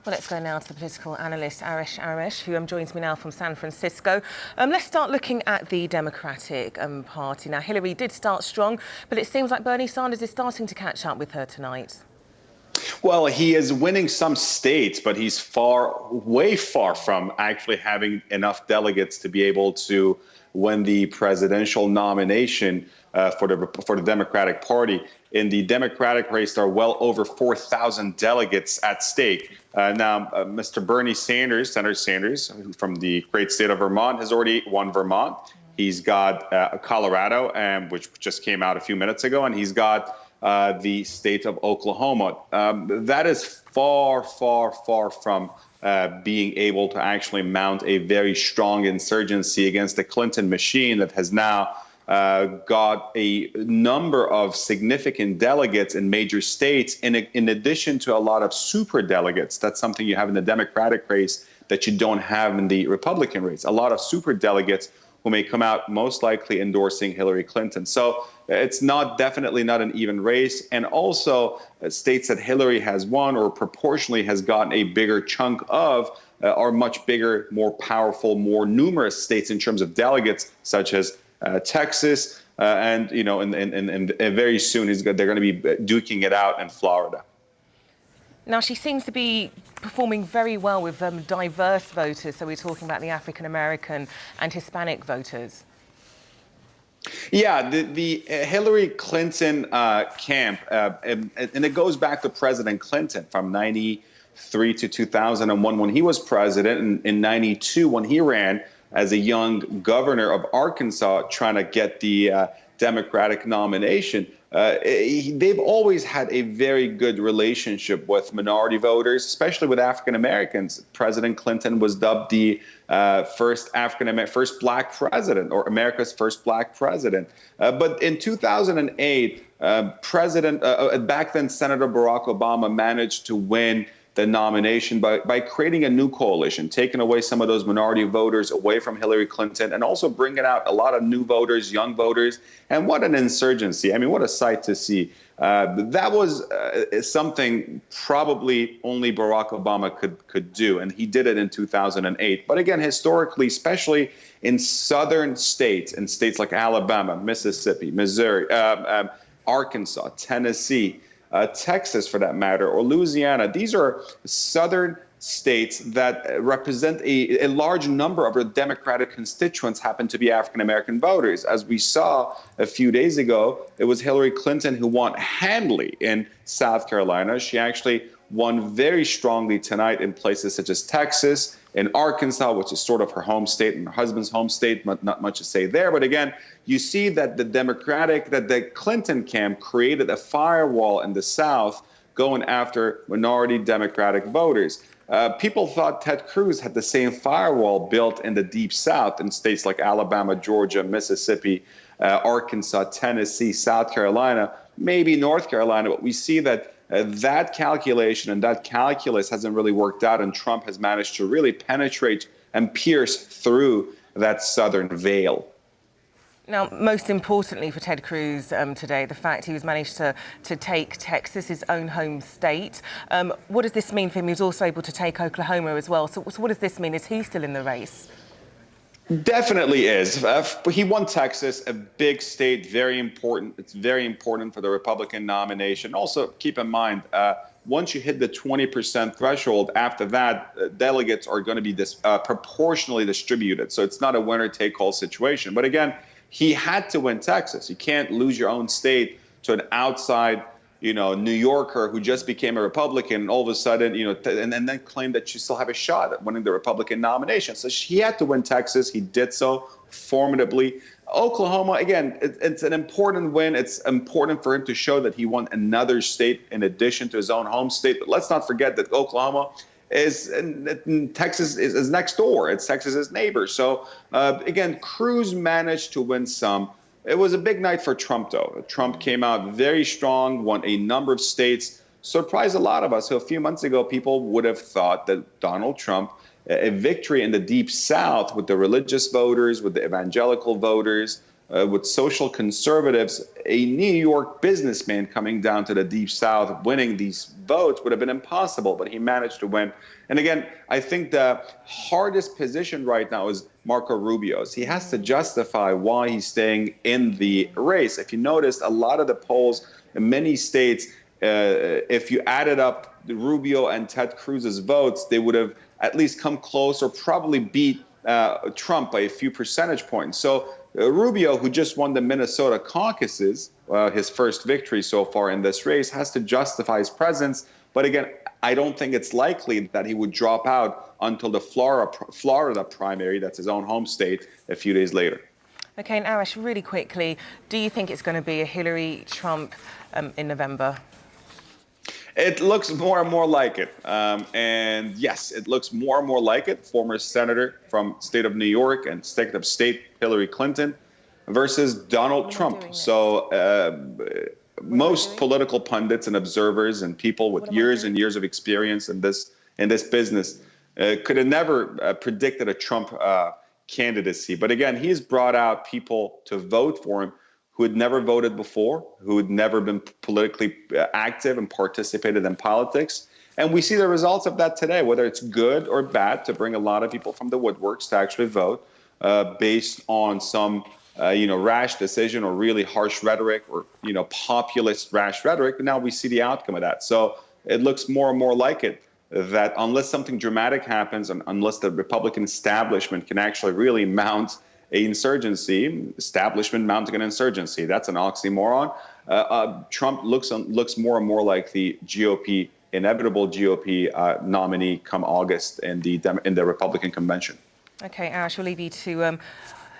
Well, let's go now to the political analyst, Arash Aramesh, who joins me now from San Francisco. Let's start looking at the Democratic Party. Now, Hillary did start strong, but it seems like Bernie Sanders is starting to catch up with her tonight. Well, he is winning some states, but he's way far from actually having enough delegates to be able to win the presidential nomination for the Democratic Party. In the Democratic race, there are well over 4,000 delegates at stake. Now, Mr. Bernie Sanders, Senator Sanders, from the great state of Vermont, has already won Vermont. He's got Colorado, which just came out a few minutes ago, and he's got the state of Oklahoma. That is far, far, far from being able to actually mount a very strong insurgency against the Clinton machine that has now got a number of significant delegates in major states, in addition to a lot of super delegates. That's something you have in the Democratic race that you don't have in the Republican race. A lot of super delegates who may come out most likely endorsing Hillary Clinton. So it's definitely not an even race. And also states that Hillary has won or proportionally has gotten a bigger chunk of are much bigger, more powerful, more numerous states in terms of delegates, such as Texas, and very soon they're going to be duking it out in Florida. Now, she seems to be performing very well with diverse voters. So we're talking about the African-American and Hispanic voters. Yeah, the Hillary Clinton camp, and it goes back to President Clinton from 93 to 2001 when he was president, and in 92 when he ran as a young governor of Arkansas trying to get the Democratic nomination. They've always had a very good relationship with minority voters, especially with African Americans. President Clinton was dubbed the first black president, or America's first black president. But in 2008, back then Senator Barack Obama managed to win the nomination by creating a new coalition, taking away some of those minority voters away from Hillary Clinton, and also bringing out a lot of new voters, young voters. And what an insurgency. I mean, what a sight to see. That was something probably only Barack Obama could do, and he did it in 2008. But again, historically, especially in southern states, in states like Alabama, Mississippi, Missouri, Arkansas, Tennessee, Texas, for that matter, or Louisiana. These are southern states that represent a large number of our Democratic constituents happen to be African-American voters. As we saw a few days ago, it was Hillary Clinton who won handily in South Carolina. She actually won very strongly tonight in places such as Texas, in Arkansas, which is sort of her home state, and her husband's home state, but not much to say there. But again, you see that the Clinton camp created a firewall in the South going after minority Democratic voters. People thought Ted Cruz had the same firewall built in the Deep South in states like Alabama, Georgia, Mississippi, Arkansas, Tennessee, South Carolina, maybe North Carolina. But we see that that calculation and that calculus hasn't really worked out, and Trump has managed to really penetrate and pierce through that southern veil. Now, most importantly for Ted Cruz today, the fact he was managed to take Texas, his own home state. What does this mean for him? He was also able to take Oklahoma as well. So what does this mean? Is he still in the race? Definitely is. He won Texas, a big state, very important. It's very important for the Republican nomination. Also, keep in mind, once you hit the 20% threshold, after that, delegates are going to be proportionally distributed. So it's not a winner-take-all situation. But again, he had to win Texas. You can't lose your own state to an outside, New Yorker who just became a Republican, and all of a sudden, and then claim that you still have a shot at winning the Republican nomination. So he had to win Texas. He did so formidably. Oklahoma, again, it's an important win. It's important for him to show that he won another state in addition to his own home state. But let's not forget that Oklahoma Texas is next door. It's Texas's neighbor. So again, Cruz managed to win some. It was a big night for Trump, though. Trump came out very strong, won a number of states, surprised a lot of us. So a few months ago, people would have thought that Donald Trump, a victory in the Deep South with the religious voters, with the evangelical voters, with social conservatives, a New York businessman coming down to the Deep South, winning these votes would have been impossible, but he managed to win. And again, I think the hardest position right now is Marco Rubio's. He has to justify why he's staying in the race. If you noticed, a lot of the polls in many states, if you added up Rubio and Ted Cruz's votes, they would have at least come close or probably beat Trump by a few percentage points. So Rubio, who just won the Minnesota caucuses, his first victory so far in this race, has to justify his presence. But again, I don't think it's likely that he would drop out until the Florida primary, that's his own home state, a few days later. Okay, and Arash, really quickly, do you think it's going to be a Hillary-Trump in November? It looks more and more like it. And yes, it looks more and more like it. Former senator from state of New York and state of state Hillary Clinton versus Donald Trump. So most political pundits and observers and people with years and years of experience in this business could have never predicted a Trump candidacy. But again, he's brought out people to vote for him who had never voted before, who had never been politically active and participated in politics. And we see the results of that today, whether it's good or bad, to bring a lot of people from the woodworks to actually vote based on some rash decision or really harsh rhetoric or, populist rash rhetoric. And now we see the outcome of that. So it looks more and more like it, that unless something dramatic happens and unless the Republican establishment can actually really mount an insurgency, establishment mounting an insurgency, that's an oxymoron. Trump looks more and more like the GOP, inevitable GOP nominee come August in the Republican convention. Okay, Arash, we'll leave you to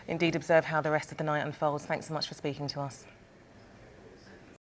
indeed observe how the rest of the night unfolds. Thanks so much for speaking to us.